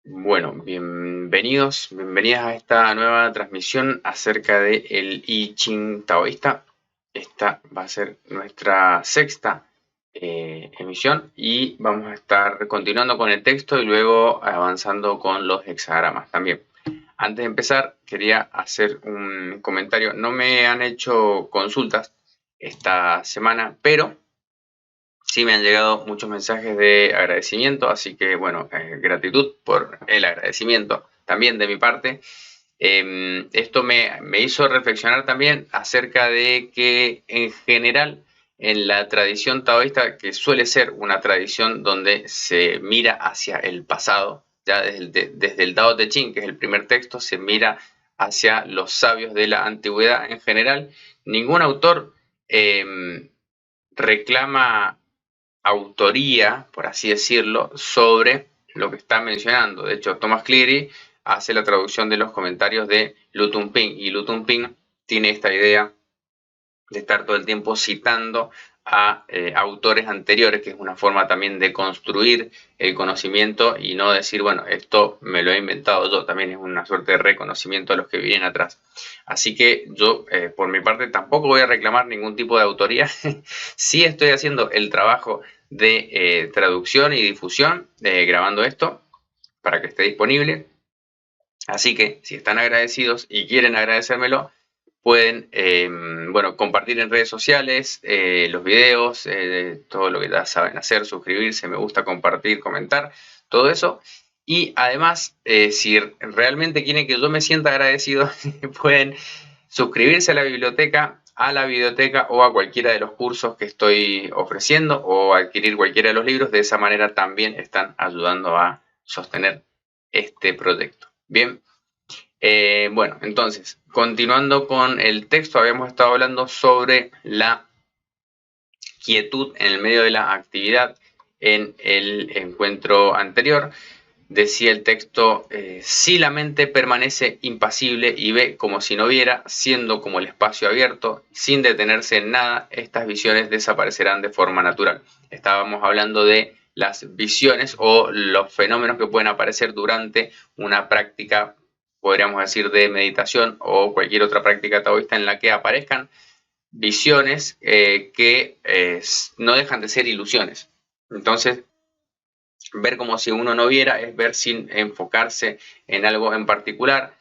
Bueno, bienvenidas a esta nueva transmisión acerca del I Ching taoísta. Esta va a ser nuestra sexta emisión y vamos a estar continuando con el texto y luego avanzando con los hexagramas también. Antes de empezar, quería hacer un comentario. No me han hecho consultas esta semana, pero sí me han llegado muchos mensajes de agradecimiento, así que bueno, gratitud por el agradecimiento también de mi parte. Esto me hizo reflexionar también acerca de que en general en la tradición taoísta, que suele ser una tradición donde se mira hacia el pasado, ya desde el Tao Te Ching, que es el primer texto, se mira hacia los sabios de la antigüedad en general. Ningún autor reclama autoría, por así decirlo, sobre lo que está mencionando. De hecho, Thomas Cleary hace la traducción de los comentarios de Lu Tunping, y Lu Tunping tiene esta idea de estar todo el tiempo citando a autores anteriores, que es una forma también de construir el conocimiento y no decir, bueno, esto me lo he inventado yo, también es una suerte de reconocimiento a los que vienen atrás. Así que yo, por mi parte, tampoco voy a reclamar ningún tipo de autoría. Sí estoy haciendo el trabajo de traducción y difusión, grabando esto para que esté disponible. Así que si están agradecidos y quieren agradecérmelo, pueden bueno, compartir en redes sociales los videos, todo lo que ya saben hacer, suscribirse, me gusta, compartir, comentar, todo eso. Y además, si realmente quieren que yo me sienta agradecido, pueden suscribirse a la biblioteca o a cualquiera de los cursos que estoy ofreciendo o adquirir cualquiera de los libros. De esa manera también están ayudando a sostener este proyecto. Bien. Bueno, entonces, continuando con el texto, habíamos estado hablando sobre la quietud en el medio de la actividad en el encuentro anterior. Decía el texto, si la mente permanece impasible y ve como si no viera, siendo como el espacio abierto, sin detenerse en nada, estas visiones desaparecerán de forma natural. Estábamos hablando de las visiones o los fenómenos que pueden aparecer durante una práctica, podríamos decir, de meditación o cualquier otra práctica taoísta en la que aparezcan visiones que no dejan de ser ilusiones. Entonces, ver como si uno no viera es ver sin enfocarse en algo en particular,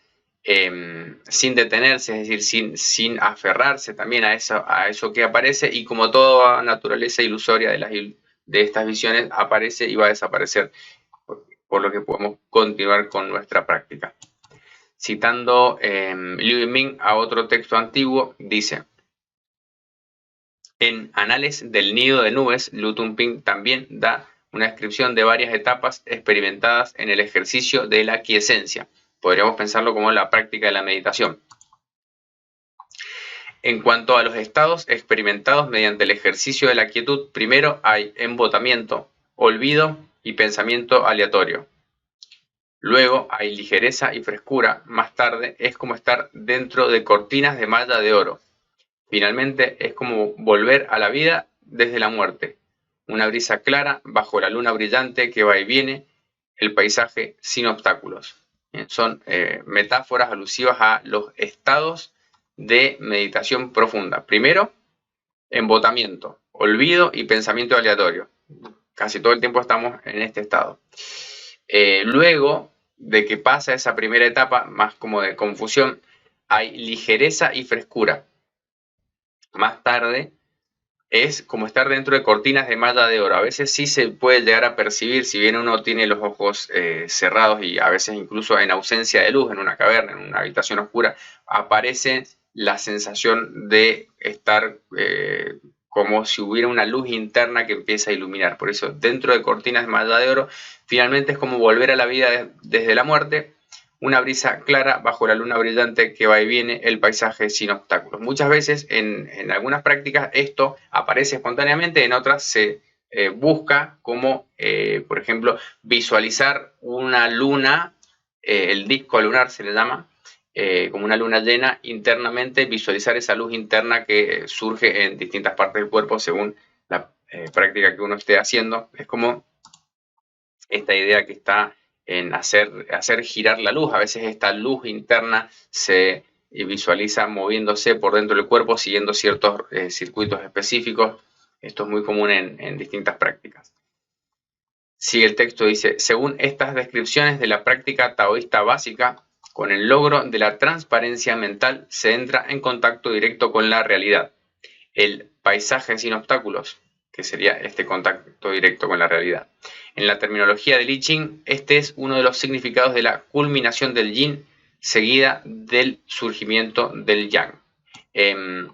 sin detenerse, es decir, sin aferrarse también a eso que aparece, y como toda naturaleza ilusoria de estas visiones aparece y va a desaparecer, por lo que podemos continuar con nuestra práctica. Citando Liu Yiming a otro texto antiguo, dice: en Anales del Nido de Nubes, Lu Tunping también da una descripción de varias etapas experimentadas en el ejercicio de la quiesencia. Podríamos pensarlo como la práctica de la meditación. En cuanto a los estados experimentados mediante el ejercicio de la quietud, primero hay embotamiento, olvido y pensamiento aleatorio. Luego hay ligereza y frescura. Más tarde es como estar dentro de cortinas de malla de oro. Finalmente es como volver a la vida desde la muerte. Una brisa clara bajo la luna brillante que va y viene, el paisaje sin obstáculos. Son metáforas alusivas a los estados de meditación profunda. Primero, embotamiento, olvido y pensamiento aleatorio. Casi todo el tiempo estamos en este estado. Luego de que pasa esa primera etapa, más como de confusión, hay ligereza y frescura. Más tarde es como estar dentro de cortinas de malla de oro. A veces sí se puede llegar a percibir, si bien uno tiene los ojos cerrados y a veces incluso en ausencia de luz, en una caverna, en una habitación oscura, aparece la sensación de estar como si hubiera una luz interna que empieza a iluminar. Por eso, dentro de cortinas de malla de oro, finalmente es como volver a la vida desde la muerte. Una brisa clara bajo la luna brillante que va y viene, el paisaje sin obstáculos. Muchas veces en algunas prácticas esto aparece espontáneamente, en otras se busca como, por ejemplo, visualizar una luna, el disco lunar se le llama, como una luna llena internamente, visualizar esa luz interna que surge en distintas partes del cuerpo según la práctica que uno esté haciendo. Es como esta idea que está en hacer girar la luz. A veces esta luz interna se visualiza moviéndose por dentro del cuerpo siguiendo ciertos circuitos específicos. Esto es muy común en distintas prácticas. Sigue el texto, dice, según estas descripciones de la práctica taoísta básica, con el logro de la transparencia mental se entra en contacto directo con la realidad. El paisaje sin obstáculos, que sería este contacto directo con la realidad. En la terminología del I Ching, este es uno de los significados de la culminación del Yin seguida del surgimiento del Yang. El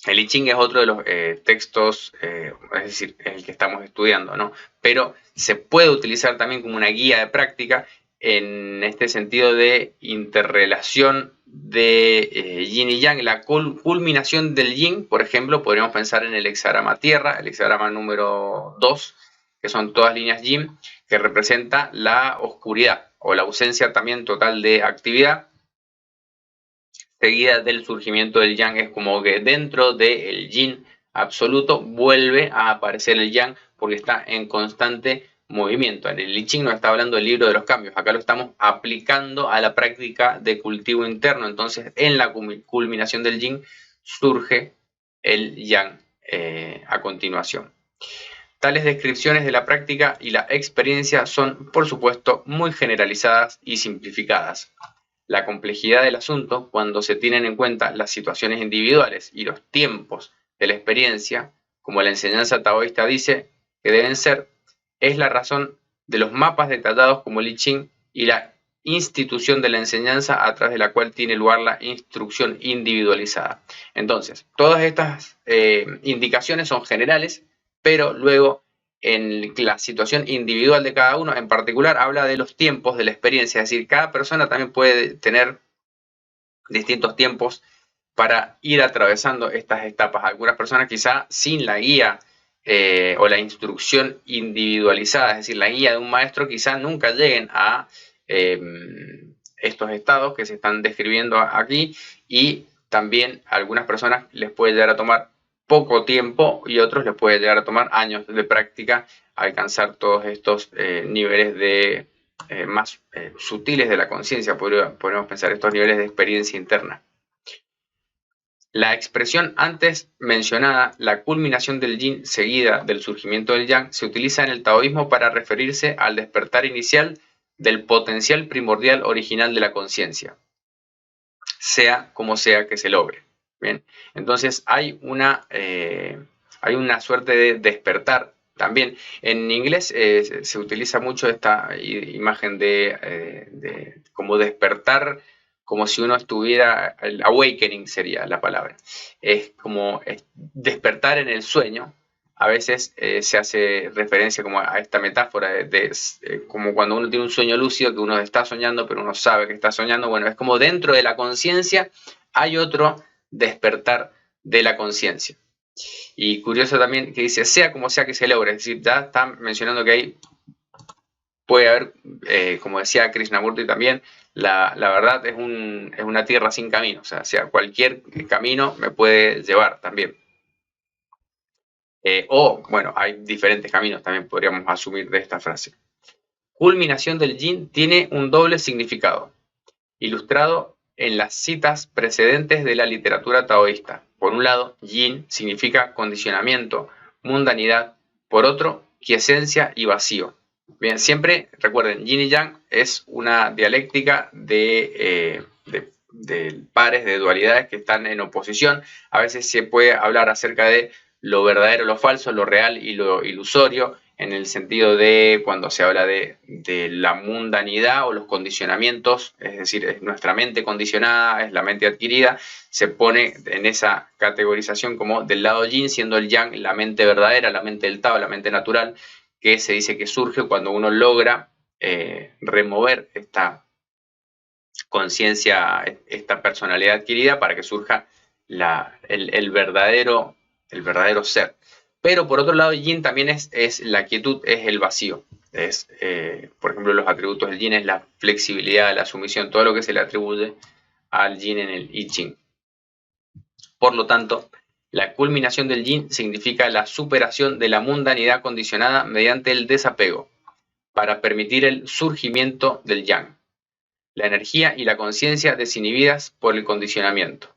I Ching es otro de los textos, es decir, el que estamos estudiando, ¿no? Pero se puede utilizar también como una guía de práctica en este sentido de interrelación de yin y yang. La culminación del yin, por ejemplo, podríamos pensar en el hexagrama tierra, el hexagrama número 2, que son todas líneas yin, que representa la oscuridad o la ausencia también total de actividad, seguida del surgimiento del yang. Es como que dentro del yin absoluto vuelve a aparecer el yang porque está en constante movimiento. En el I Ching nos está hablando del libro de los cambios, acá lo estamos aplicando a la práctica de cultivo interno. Entonces en la culminación del yin surge el yang a continuación. Tales descripciones de la práctica y la experiencia son, por supuesto, muy generalizadas y simplificadas. La complejidad del asunto, cuando se tienen en cuenta las situaciones individuales y los tiempos de la experiencia, como la enseñanza taoísta dice que deben ser, es la razón de los mapas detallados como el I Ching y la institución de la enseñanza a través de la cual tiene lugar la instrucción individualizada. Entonces, todas estas indicaciones son generales, pero luego en la situación individual de cada uno, en particular, habla de los tiempos de la experiencia. Es decir, cada persona también puede tener distintos tiempos para ir atravesando estas etapas. Algunas personas quizá sin la guía o la instrucción individualizada, es decir, la guía de un maestro, quizá nunca lleguen a estos estados que se están describiendo aquí, y también a algunas personas les puede llegar a tomar poco tiempo y otros les puede llegar a tomar años de práctica alcanzar todos estos niveles de más sutiles de la conciencia. Podríamos pensar estos niveles de experiencia interna. La expresión antes mencionada, la culminación del yin seguida del surgimiento del yang, se utiliza en el taoísmo para referirse al despertar inicial del potencial primordial original de la conciencia, sea como sea que se logre. Bien, entonces hay una suerte de despertar. También en inglés se utiliza mucho esta imagen de como despertar, como si uno estuviera, el awakening sería la palabra. Es como despertar en el sueño. A veces se hace referencia como a esta metáfora como cuando uno tiene un sueño lúcido, que uno está soñando, pero uno sabe que está soñando. Bueno, es como dentro de la conciencia hay otro despertar de la conciencia. Y curioso también que dice, sea como sea que se logre, es decir, ya están mencionando que ahí puede haber, como decía Krishnamurti también, la verdad es una tierra sin camino, o sea, cualquier camino me puede llevar también. Bueno, hay diferentes caminos, también podríamos asumir de esta frase. Culminación del yin tiene un doble significado, ilustrado en las citas precedentes de la literatura taoísta. Por un lado, yin significa condicionamiento, mundanidad; por otro, quiesencia y vacío. Bien, siempre recuerden, yin y yang es una dialéctica de pares, de dualidades que están en oposición. A veces se puede hablar acerca de lo verdadero, lo falso, lo real y lo ilusorio, en el sentido de cuando se habla de la mundanidad o los condicionamientos, es decir, es nuestra mente condicionada, es la mente adquirida, se pone en esa categorización como del lado yin, siendo el yang la mente verdadera, la mente del Tao, la mente natural, que se dice que surge cuando uno logra remover esta conciencia, esta personalidad adquirida, para que surja el verdadero ser. Pero por otro lado, yin también es la quietud, es el vacío. Por ejemplo, los atributos del yin es la flexibilidad, la sumisión, todo lo que se le atribuye al yin en el I Ching. Por lo tanto, la culminación del yin significa la superación de la mundanidad condicionada mediante el desapego. para permitir el surgimiento del yang. La energía y la conciencia desinhibidas por el condicionamiento.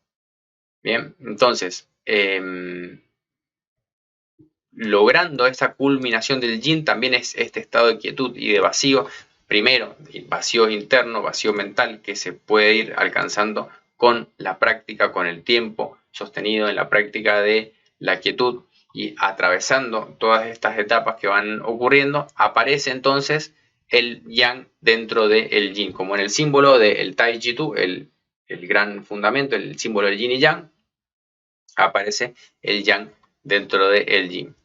Bien, entonces, logrando esta culminación del yin también es este estado de quietud y de vacío. Primero, vacío interno, vacío mental, que se puede ir alcanzando con la práctica, con el tiempo sostenido en la práctica de la quietud, y atravesando todas estas etapas que van ocurriendo, aparece entonces el yang dentro del yin, como en el símbolo del Tai Chi Tu, el gran fundamento, el símbolo del yin y yang, aparece el yang dentro del yin.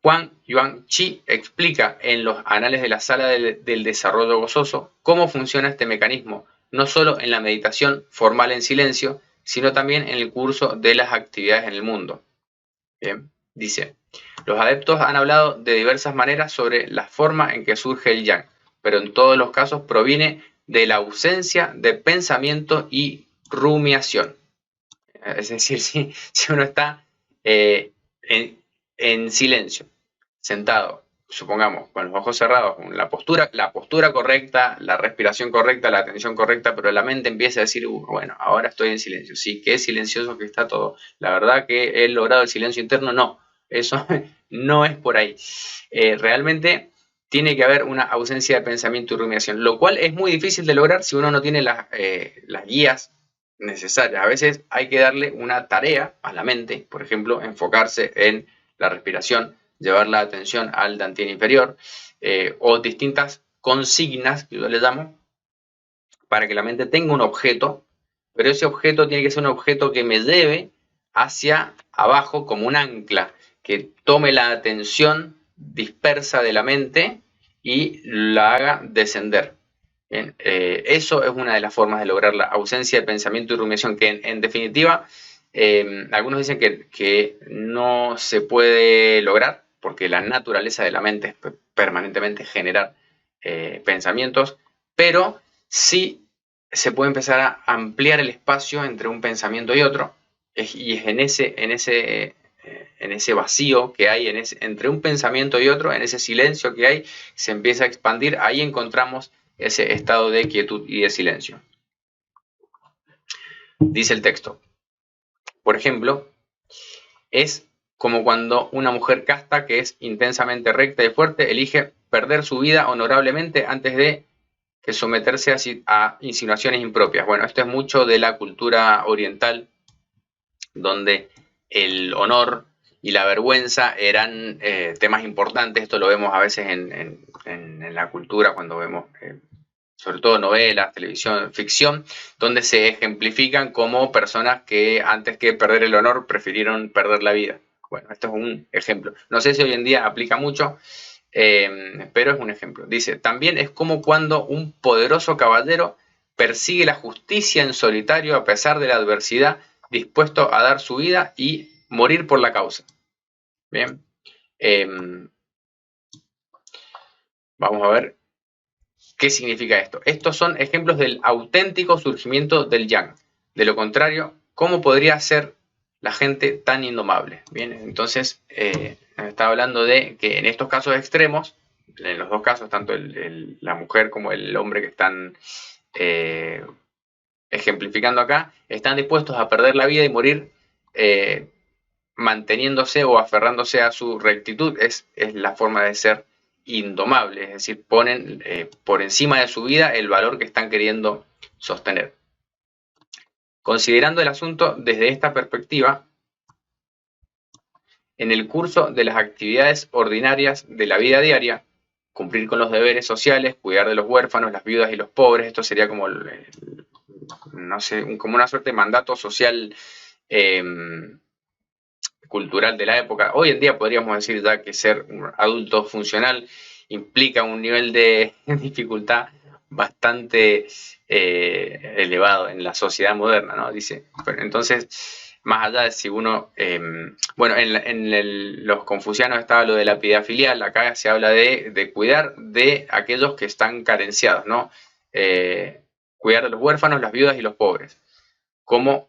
Huang Yuan-Chi explica en los Anales de la Sala del Desarrollo Gozoso cómo funciona este mecanismo, no solo en la meditación formal en silencio, sino también en el curso de las actividades en el mundo. Bien, dice, los adeptos han hablado de diversas maneras sobre la forma en que surge el yang, pero en todos los casos proviene de la ausencia de pensamiento y rumiación. Es decir, si uno está en silencio, sentado, supongamos, con los ojos cerrados, con la postura correcta, la respiración correcta, la atención correcta, pero la mente empieza a decir, bueno, ahora estoy en silencio. Sí, qué silencioso que está todo. La verdad que he logrado el silencio interno. No, eso no es por ahí. Realmente tiene que haber una ausencia de pensamiento y rumiación, lo cual es muy difícil de lograr si uno no tiene las guías necesarias. A veces hay que darle una tarea a la mente, por ejemplo, enfocarse en la respiración, llevar la atención al dantian inferior, o distintas consignas, que yo le llamo, para que la mente tenga un objeto, pero ese objeto tiene que ser un objeto que me lleve hacia abajo como un ancla, que tome la atención dispersa de la mente y la haga descender. Bien, eso es una de las formas de lograr la ausencia de pensamiento y rumiación, que en definitiva, algunos dicen que no se puede lograr porque la naturaleza de la mente es permanentemente generar pensamientos, pero sí se puede empezar a ampliar el espacio entre un pensamiento y otro, y es en ese vacío que hay entre un pensamiento y otro, en ese silencio que hay, se empieza a expandir. Ahí encontramos ese estado de quietud y de silencio. Dice el texto, por ejemplo, es como cuando una mujer casta, que es intensamente recta y fuerte, elige perder su vida honorablemente antes de que someterse a insinuaciones impropias. Bueno, esto es mucho de la cultura oriental, donde el honor y la vergüenza eran temas importantes. Esto lo vemos a veces en la cultura, cuando vemos sobre todo novelas, televisión, ficción, donde se ejemplifican como personas que antes que perder el honor prefirieron perder la vida. Bueno, esto es un ejemplo. No sé si hoy en día aplica mucho, pero es un ejemplo. Dice, también es como cuando un poderoso caballero persigue la justicia en solitario a pesar de la adversidad, dispuesto a dar su vida y morir por la causa. Bien. Vamos a ver qué significa esto. Estos son ejemplos del auténtico surgimiento del yang. De lo contrario, ¿cómo podría ser la gente tan indomable? Bien, entonces está hablando de que en estos casos extremos, en los dos casos, tanto la mujer como el hombre que están ejemplificando acá, están dispuestos a perder la vida y morir manteniéndose o aferrándose a su rectitud. Es la forma de ser indomable, es decir, ponen por encima de su vida el valor que están queriendo sostener. Considerando el asunto desde esta perspectiva, en el curso de las actividades ordinarias de la vida diaria, cumplir con los deberes sociales, cuidar de los huérfanos, las viudas y los pobres, esto sería como, no sé, como una suerte de mandato social cultural de la época. Hoy en día podríamos decir ya que ser un adulto funcional implica un nivel de dificultad bastante elevado en la sociedad moderna, ¿no? Dice, pero entonces, más allá de si uno, bueno, los confucianos estaba lo de la piedad filial, acá se habla de cuidar de aquellos que están carenciados, ¿no? Cuidar de los huérfanos, las viudas y los pobres, como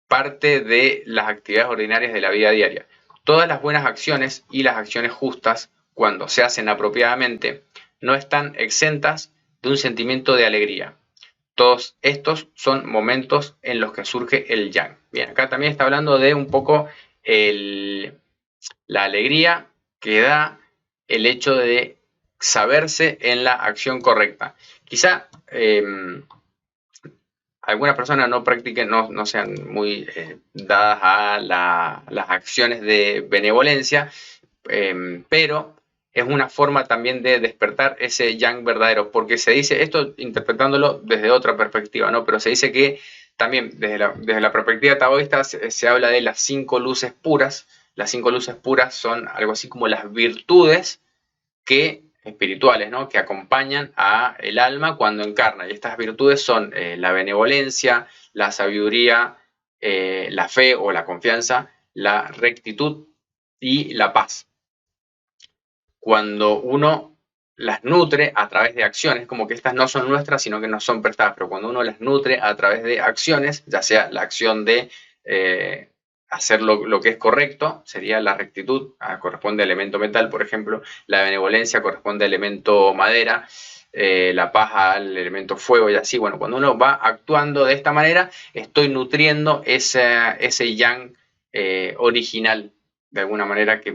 parte de las actividades ordinarias de la vida diaria. Todas las buenas acciones y las acciones justas cuando se hacen apropiadamente, no están exentas de un sentimiento de alegría. Todos estos son momentos en los que surge el yang. Bien, acá también está hablando de un poco la alegría que da el hecho de saberse en la acción correcta. Quizá algunas personas no practiquen, no sean muy dadas a las acciones de benevolencia, pero es una forma también de despertar ese yang verdadero, porque se dice, esto interpretándolo desde otra perspectiva, ¿no? Pero se dice que también desde la perspectiva taoísta se habla de las 5 luces puras. Las 5 luces puras son algo así como las virtudes espirituales, ¿no? Que acompañan a el alma cuando encarna. Y estas virtudes son la benevolencia, la sabiduría, la fe o la confianza, la rectitud y la paz. Cuando uno las nutre a través de acciones, como que estas no son nuestras, sino que nos son prestadas, pero cuando uno las nutre a través de acciones, ya sea la acción de hacer lo que es correcto, sería la rectitud, corresponde al elemento metal, por ejemplo, la benevolencia corresponde al elemento madera, la paz al elemento fuego y así. Bueno, cuando uno va actuando de esta manera, estoy nutriendo ese yang original, de alguna manera que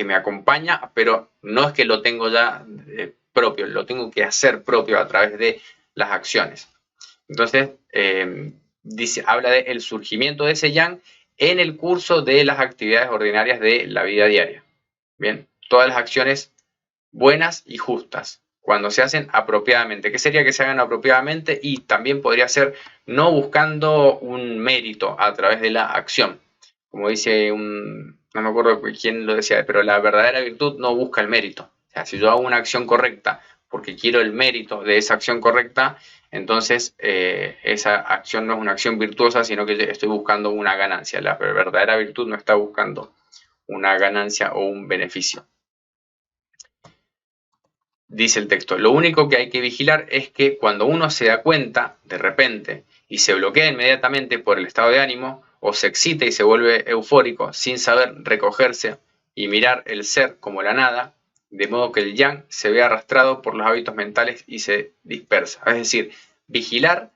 me acompaña, pero no es que lo tengo ya propio, lo tengo que hacer propio a través de las acciones. Entonces, habla del surgimiento de ese yang en el curso de las actividades ordinarias de la vida diaria. Bien, todas las acciones buenas y justas, cuando se hacen apropiadamente. ¿Qué sería que se hagan apropiadamente? Y también podría ser no buscando un mérito a través de la acción. Como dice no me acuerdo quién lo decía, pero la verdadera virtud no busca el mérito. O sea, si yo hago una acción correcta porque quiero el mérito de esa acción correcta, entonces esa acción no es una acción virtuosa, sino que estoy buscando una ganancia. La verdadera virtud no está buscando una ganancia o un beneficio. Dice el texto, lo único que hay que vigilar es que cuando uno se da cuenta, de repente, y se bloquea inmediatamente por el estado de ánimo, o se excita y se vuelve eufórico sin saber recogerse y mirar el ser como la nada, de modo que el yang se ve arrastrado por los hábitos mentales y se dispersa. Es decir, vigilar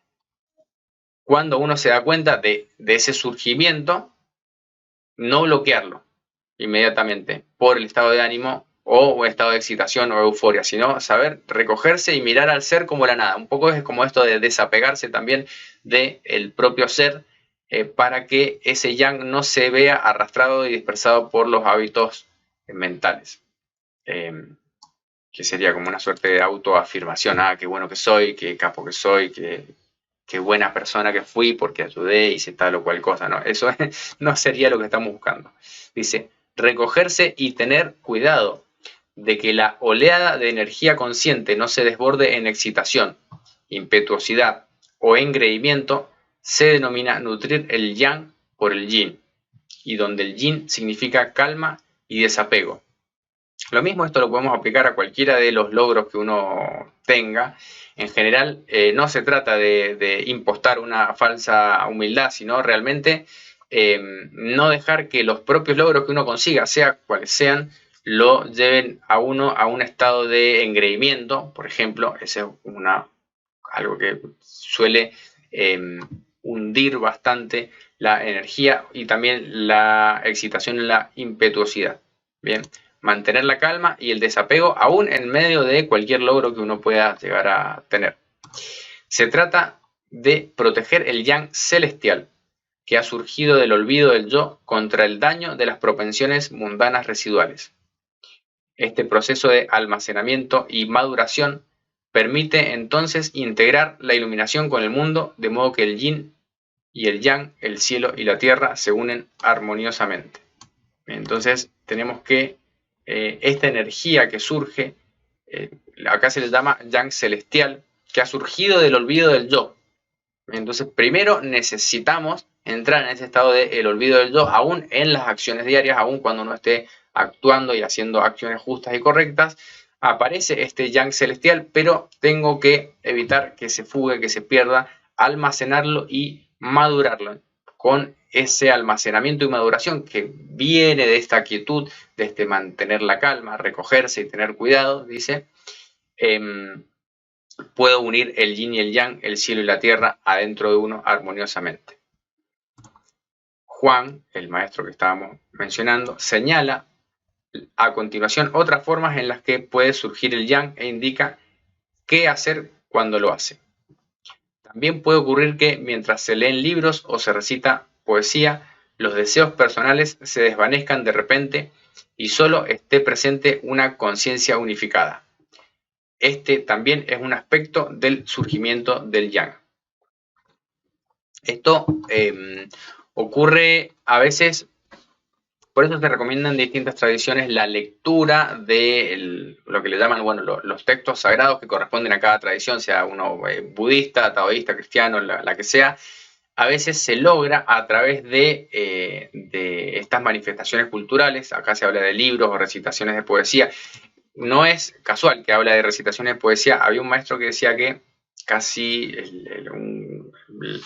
cuando uno se da cuenta de ese surgimiento, no bloquearlo inmediatamente por el estado de ánimo o un estado de excitación o euforia, sino saber recogerse y mirar al ser como la nada. Un poco es como esto de desapegarse también del propio ser para que ese yang no se vea arrastrado y dispersado por los hábitos mentales. Que sería como una suerte de autoafirmación. Ah, qué bueno que soy, qué capo que soy, qué buena persona que fui porque ayudé, hice tal o cual cosa. No, eso no sería lo que estamos buscando. Dice, recogerse y tener cuidado de que la oleada de energía consciente no se desborde en excitación, impetuosidad o engreimiento, se denomina nutrir el yang por el yin, y donde el yin significa calma y desapego. Lo mismo esto lo podemos aplicar a cualquiera de los logros que uno tenga. En general no se trata de impostar una falsa humildad, sino realmente no dejar que los propios logros que uno consiga, sea cuales sean, lo lleven a uno a un estado de engreimiento, por ejemplo. Ese es algo que suele hundir bastante la energía y también la excitación en la impetuosidad. Bien, mantener la calma y el desapego aún en medio de cualquier logro que uno pueda llegar a tener. Se trata de proteger el yang celestial que ha surgido del olvido del yo contra el daño de las propensiones mundanas residuales. Este proceso de almacenamiento y maduración permite entonces integrar la iluminación con el mundo, de modo que el yin y el yang, el cielo y la tierra, se unen armoniosamente. Entonces tenemos que esta energía que surge, acá se le llama yang celestial, que ha surgido del olvido del yo. Entonces primero necesitamos entrar en ese estado del olvido del yo, aún en las acciones diarias, aún cuando uno esté actuando y haciendo acciones justas y correctas, aparece este yang celestial, pero tengo que evitar que se fugue, que se pierda, almacenarlo y madurarlo. con ese almacenamiento y maduración que viene de esta quietud, de este mantener la calma, recogerse y tener cuidado, dice, puedo unir el yin y el yang, el cielo y la tierra, adentro de uno armoniosamente. Juan, el maestro que estábamos mencionando, señala a continuación otras formas en las que puede surgir el yang e indica qué hacer cuando lo hace. También puede ocurrir que mientras se leen libros o se recita poesía, los deseos personales se desvanezcan de repente y solo esté presente una conciencia unificada. Este también es un aspecto del surgimiento del yang. Esto ocurre a veces, por eso se recomiendan en distintas tradiciones la lectura de lo que le llaman, bueno, los textos sagrados que corresponden a cada tradición, sea uno budista, taoísta, cristiano, la que sea. A veces se logra a través de estas manifestaciones culturales. Acá se habla de libros o recitaciones de poesía. No es casual que habla de recitaciones de poesía. Había un maestro que decía que casi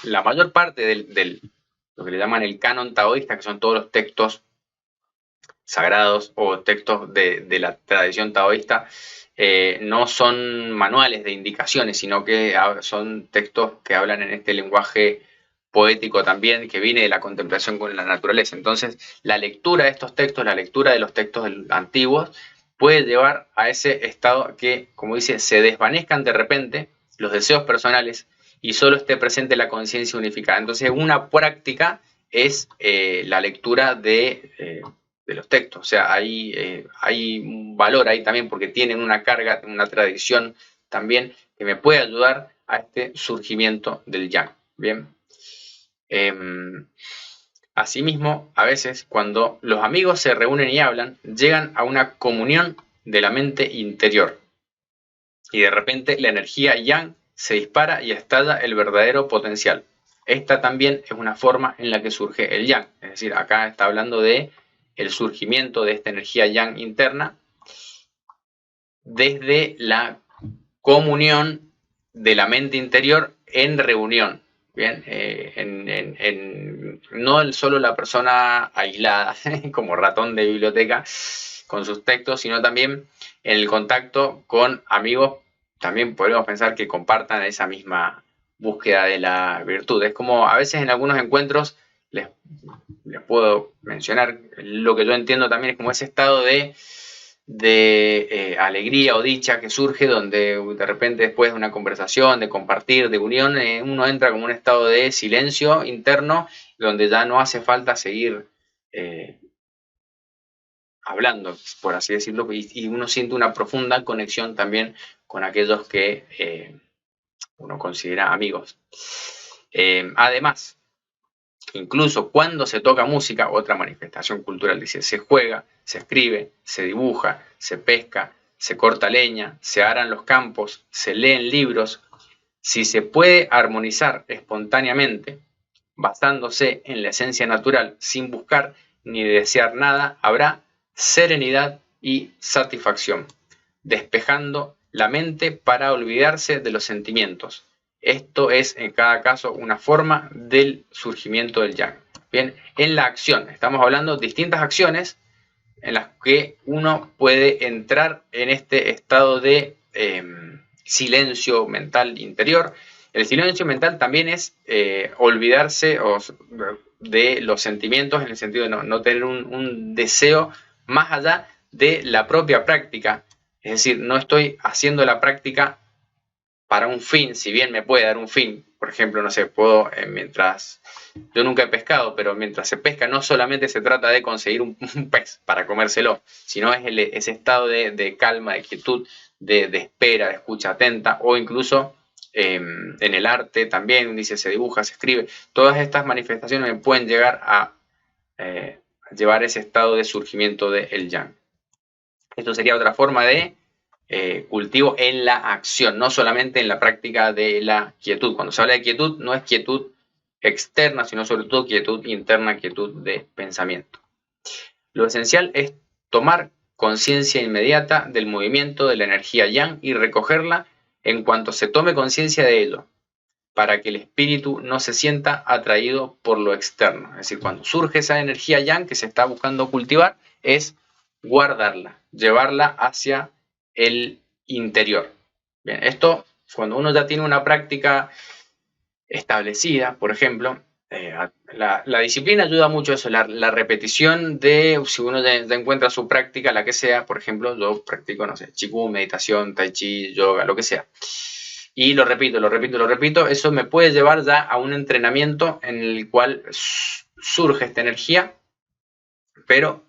la mayor parte del lo que le llaman el canon taoísta, que son todos los textos sagrados o textos de la tradición taoísta, no son manuales de indicaciones, sino que son textos que hablan en este lenguaje poético también, que viene de la contemplación con la naturaleza. Entonces, la lectura de estos textos, la lectura de los textos antiguos, puede llevar a ese estado que, como dice, se desvanezcan de repente los deseos personales y solo esté presente la conciencia unificada. Entonces, una práctica es la lectura de los textos. O sea, hay un valor ahí también porque tienen una carga, una tradición también que me puede ayudar a este surgimiento del yang. Bien. Asimismo, a veces cuando los amigos se reúnen y hablan, llegan a una comunión de la mente interior. Y de repente la energía yang se dispara y estalla el verdadero potencial. Esta también es una forma en la que surge el yang. Es decir, acá está hablando de el surgimiento de esta energía yang interna desde la comunión de la mente interior en reunión. Bien, no solo la persona aislada como ratón de biblioteca con sus textos, sino también en el contacto con amigos. También podemos pensar que compartan esa misma búsqueda de la virtud. Es como a veces en algunos encuentros les puedo mencionar, lo que yo entiendo también es como ese estado de alegría o dicha que surge donde de repente después de una conversación, de compartir, de unión, uno entra como un estado de silencio interno donde ya no hace falta seguir hablando, por así decirlo, y uno siente una profunda conexión también con aquellos que uno considera amigos. Además, incluso cuando se toca música, otra manifestación cultural, dice, se juega, se escribe, se dibuja, se pesca, se corta leña, se aran los campos, se leen libros. Si se puede armonizar espontáneamente, basándose en la esencia natural, sin buscar ni desear nada, habrá serenidad y satisfacción, despejando la mente para olvidarse de los sentimientos. Esto es en cada caso una forma del surgimiento del yang. Bien, en la acción, estamos hablando de distintas acciones en las que uno puede entrar en este estado de silencio mental interior. El silencio mental también es olvidarse de los sentimientos en el sentido de no tener un deseo más allá de la propia práctica. Es decir, no estoy haciendo la práctica para un fin, si bien me puede dar un fin. Por ejemplo, no sé, puedo, mientras, yo nunca he pescado, pero mientras se pesca no solamente se trata de conseguir un pez para comérselo, sino es ese estado de calma, de quietud, de espera, de escucha atenta, o incluso en el arte también, dice, se dibuja, se escribe. Todas estas manifestaciones me pueden llegar a llevar ese estado de surgimiento del yang. Esto sería otra forma de cultivo en la acción, no solamente en la práctica de la quietud. Cuando se habla de quietud, no es quietud externa, sino sobre todo quietud interna, quietud de pensamiento. Lo esencial es tomar conciencia inmediata del movimiento de la energía yang y recogerla en cuanto se tome conciencia de ello. para que el espíritu no se sienta atraído por lo externo. Es decir, cuando surge esa energía yang que se está buscando cultivar, es guardarla, llevarla hacia el interior. Bien, esto cuando uno ya tiene una práctica establecida, por ejemplo, la disciplina ayuda mucho a eso, la repetición de, si uno ya encuentra su práctica, la que sea, por ejemplo, yo practico, no sé, Qigong, meditación, Tai Chi, yoga, lo que sea. Y lo repito, eso me puede llevar ya a un entrenamiento en el cual surge esta energía, pero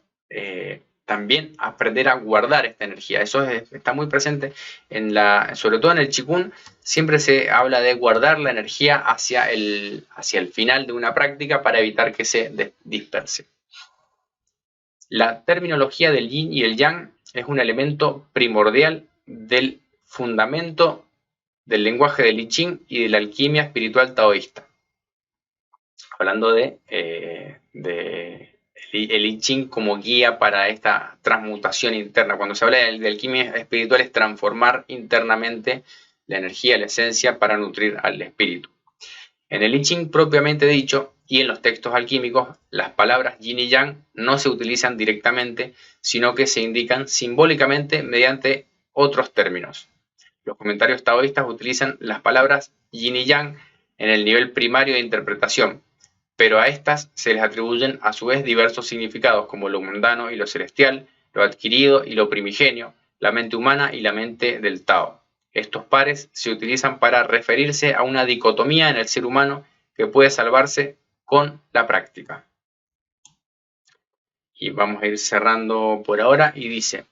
también aprender a guardar esta energía. Eso está muy presente sobre todo en el Qigong, siempre se habla de guardar la energía hacia el final de una práctica para evitar que se disperse. La terminología del yin y el yang es un elemento primordial del fundamento del lenguaje del I Ching y de la alquimia espiritual taoísta. Hablando de el I Ching como guía para esta transmutación interna. Cuando se habla de alquimia espiritual es transformar internamente la energía, la esencia para nutrir al espíritu. En el I Ching propiamente dicho y en los textos alquímicos, las palabras yin y yang no se utilizan directamente, sino que se indican simbólicamente mediante otros términos. Los comentarios taoístas utilizan las palabras yin y yang en el nivel primario de interpretación, pero a estas se les atribuyen a su vez diversos significados como lo mundano y lo celestial, lo adquirido y lo primigenio, la mente humana y la mente del Tao. Estos pares se utilizan para referirse a una dicotomía en el ser humano que puede salvarse con la práctica. Y vamos a ir cerrando por ahora y dice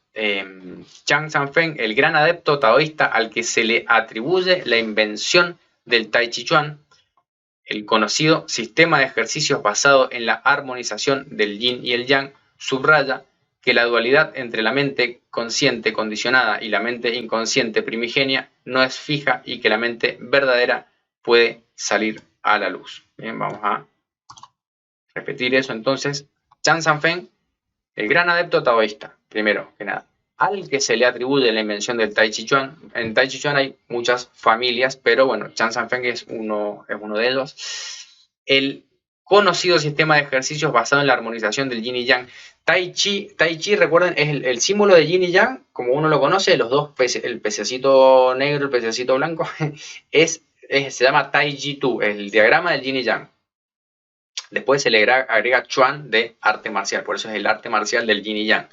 Chang Sanfeng, el gran adepto taoísta al que se le atribuye la invención del Tai Chi Chuan, el conocido sistema de ejercicios basado en la armonización del yin y el yang, subraya que la dualidad entre la mente consciente condicionada y la mente inconsciente primigenia no es fija y que la mente verdadera puede salir a la luz. Bien, vamos a repetir eso entonces. Chan Sanfeng, el gran adepto taoísta, primero que nada, al que se le atribuye la invención del Tai Chi Chuan. En Tai Chi Chuan hay muchas familias, pero bueno, Chan Sanfeng es uno de ellos. El conocido sistema de ejercicios basado en la armonización del yin y yang. Tai Chi, recuerden, es el símbolo de yin y yang, como uno lo conoce, los dos, el pececito negro, el pececito blanco, se llama Tai Chi Tu, el diagrama del yin y yang. Después se le agrega Chuan de arte marcial, por eso es el arte marcial del yin y yang.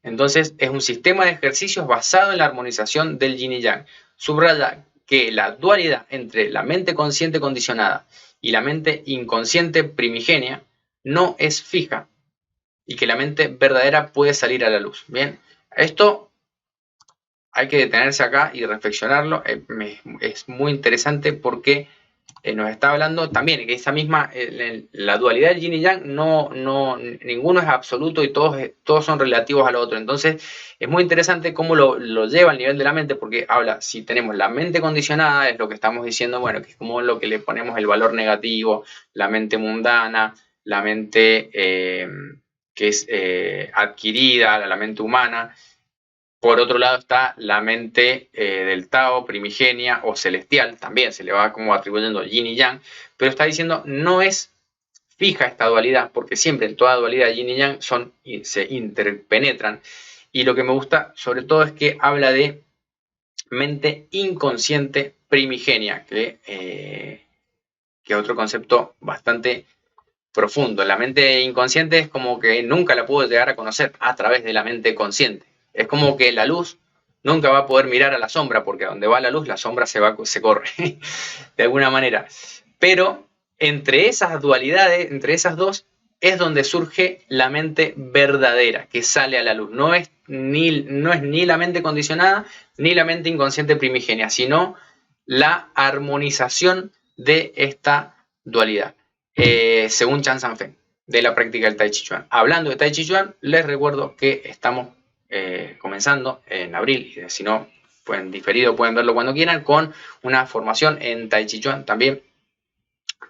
Entonces es un sistema de ejercicios basado en la armonización del yin y yang. Subraya que la dualidad entre la mente consciente condicionada y la mente inconsciente primigenia no es fija y que la mente verdadera puede salir a la luz. Bien, esto hay que detenerse acá y reflexionarlo. Es muy interesante porque nos está hablando también que esa misma, la dualidad del yin y yang, ninguno es absoluto y todos son relativos al otro. Entonces es muy interesante cómo lo lleva al nivel de la mente, porque habla, si tenemos la mente condicionada, es lo que estamos diciendo, bueno, que es como lo que le ponemos el valor negativo, la mente mundana, la mente que es adquirida, la mente humana. Por otro lado está la mente del Tao, primigenia o celestial, también se le va como atribuyendo yin y yang, pero está diciendo no es fija esta dualidad, porque siempre en toda dualidad yin y yang se interpenetran. Y lo que me gusta sobre todo es que habla de mente inconsciente primigenia, que es otro concepto bastante profundo. La mente inconsciente es como que nunca la puedo llegar a conocer a través de la mente consciente. Es como que la luz nunca va a poder mirar a la sombra, porque a donde va la luz, la sombra se corre, de alguna manera. Pero entre esas dualidades, entre esas dos, es donde surge la mente verdadera, que sale a la luz. No es ni la mente condicionada, ni la mente inconsciente primigenia, sino la armonización de esta dualidad, según Chan Sanfeng, de la práctica del Tai Chi Chuan. Hablando de Tai Chi Chuan, les recuerdo que estamos comenzando en abril, y si no, pueden diferido, pueden verlo cuando quieran, con una formación en Tai Chi Chuan también,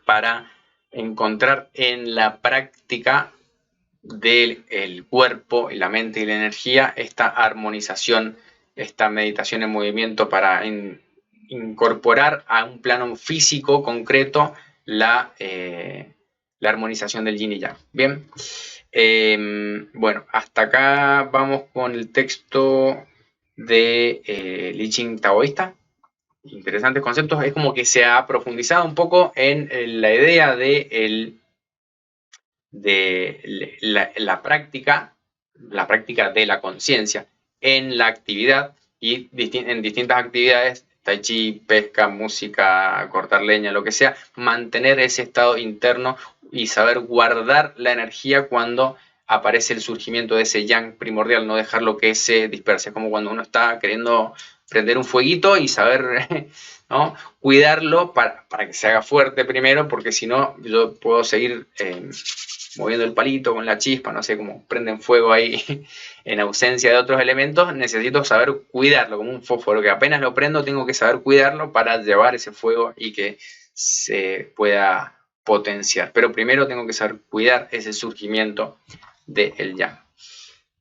para encontrar en la práctica del cuerpo, la mente y la energía esta armonización, esta meditación en movimiento para incorporar a un plano físico concreto la armonización del yin y yang. Bien, bueno, hasta acá vamos con el texto de Li Ching taoísta. Interesantes conceptos. Es como que se ha profundizado un poco en la idea de la práctica de la conciencia en la actividad y en distintas actividades, tai chi, pesca, música, cortar leña, lo que sea, mantener ese estado interno y saber guardar la energía cuando aparece el surgimiento de ese yang primordial, no dejarlo que se disperse. Es como cuando uno está queriendo prender un fueguito y saber, ¿no?, cuidarlo para que se haga fuerte primero, porque si no yo puedo seguir moviendo el palito con la chispa, no sé cómo prenden fuego ahí en ausencia de otros elementos. Necesito saber cuidarlo como un fósforo, que apenas lo prendo tengo que saber cuidarlo para llevar ese fuego y que se pueda potenciar. Pero primero tengo que saber cuidar ese surgimiento del yang.